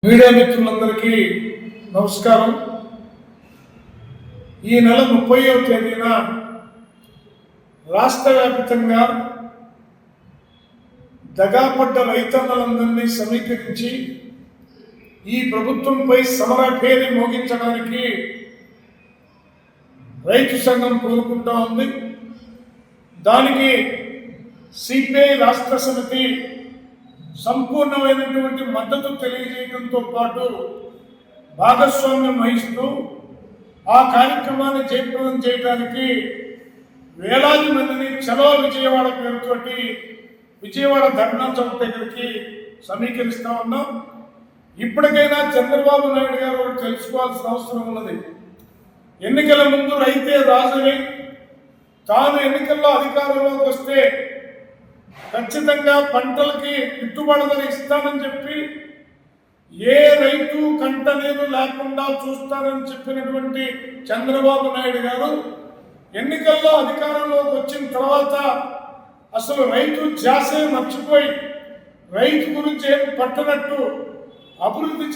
Media మిత్రులందరికీ నమస్కారం. ఈ నెల 30వ తేదీన రాష్ట్ర వ్యాప్తంగా దగాపడ్డ రైతన్నలందరినీ సమీకరించి ఈ ప్రభుత్వంపై సమర పేరి మోగించడానికి రైతు సంఘం కోరుకుంటా ఉంది. దానికి సిపిఐ రాష్ట్ర సమితి సంపూర్ణమైనటువంటి మద్దతు తెలియజేయడంతో పాటు భాగస్వామ్యం వహిస్తూ ఆ కార్యక్రమాన్ని జయప్రదం చేయడానికి వేలాది మందిని చలో విజయవాడ పేరుతోటి విజయవాడ ధర్నా చౌక్ దగ్గరికి సమీకరిస్తా ఉన్నాం. ఇప్పటికైనా చంద్రబాబు నాయుడు గారు ఒకటి తెలుసుకోవాల్సిన అవసరం ఉన్నది. ఎన్నికల ముందు రైతే రాజుని, తాను ఎన్నికల్లో అధికారంలోకి వస్తే ఖచ్చితంగా పంటలకి గిట్టుబాటు ధర ఇస్తానని చెప్పి ఏ రైతు కంట నీరు లేకుండా చూస్తానని చెప్పినటువంటి చంద్రబాబు నాయుడు గారు ఎన్నికల్లో అధికారంలోకి వచ్చిన తర్వాత అసలు రైతు ధ్యాసే మర్చిపోయి రైతు గురించి ఏం పట్టనట్టు అభివృద్ధి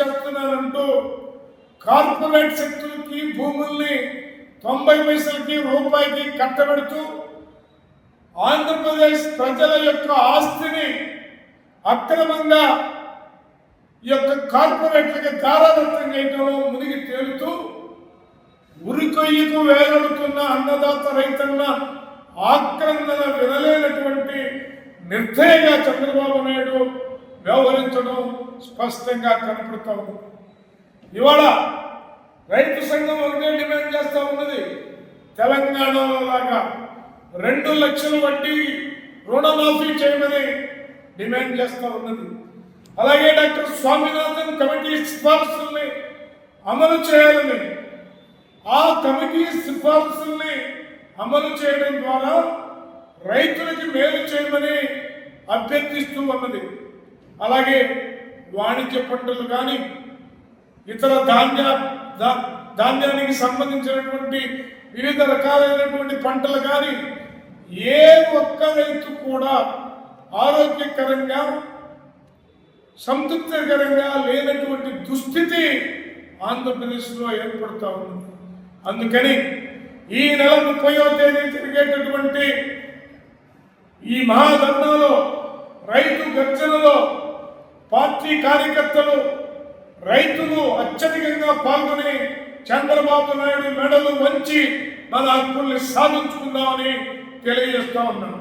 చేస్తున్నానంటూ కార్పొరేట్ శక్తులకి భూముల్ని 90 పైసలకి రూపాయికి కట్టబెడుతూ ఆంధ్రప్రదేశ్ ప్రజల యొక్క ఆస్తిని అక్రమంగా ఈ యొక్క కార్పొరేట్లకి దారాదత్తం చేయడంలో మునిగి తేలుతూ ఉరికొయ్యకు వేలాడుతున్న అన్నదాత రైతన్న ఆక్రందన వినలేనటువంటి నిర్దయగా చంద్రబాబు నాయుడు వ్యవహరించడం స్పష్టంగా కనపడుతూ ఉంది. ఇవాళ రైతు సంఘం ఒకటే డిమాండ్ చేస్తూ ఉన్నది, తెలంగాణలో లాగా 2 లక్షల వడ్డీ రుణమాఫీ చేయమని డిమాండ్ చేస్తూ ఉన్నది. అలాగే డాక్టర్ స్వామినాథన్ కమిటీ సిఫార్సుల్ని అమలు చేయాలని, ఆ కమిటీ సిఫార్సుల్ని అమలు చేయడం ద్వారా రైతులకి మేలు చేయమని అభ్యర్థిస్తూ ఉన్నది. అలాగే వాణిజ్య పంటలు కానీ ఇతర ధాన్యానికి సంబంధించినటువంటి వివిధ రకాలైనటువంటి పంటలు కానీ ఏ ఒక్క రైతు కూడా ఆరోగ్యకరంగా సంతృప్తికరంగా లేనటువంటి దుస్థితి ఆంధ్రప్రదేశ్లో ఏర్పడుతూ ఉంది. అందుకని ఈ నెల 30వ తేదీ జరిగేటటువంటి ఈ మహాధర్నాలో, రైతు గర్జనలో పార్టీ కార్యకర్తలు, రైతులు అత్యధికంగా పాల్గొని చంద్రబాబు నాయుడు మెడలు వంచి మన హక్కుల్ని సాధించుకుందామని తెలియజేస్తా ఉన్నాం.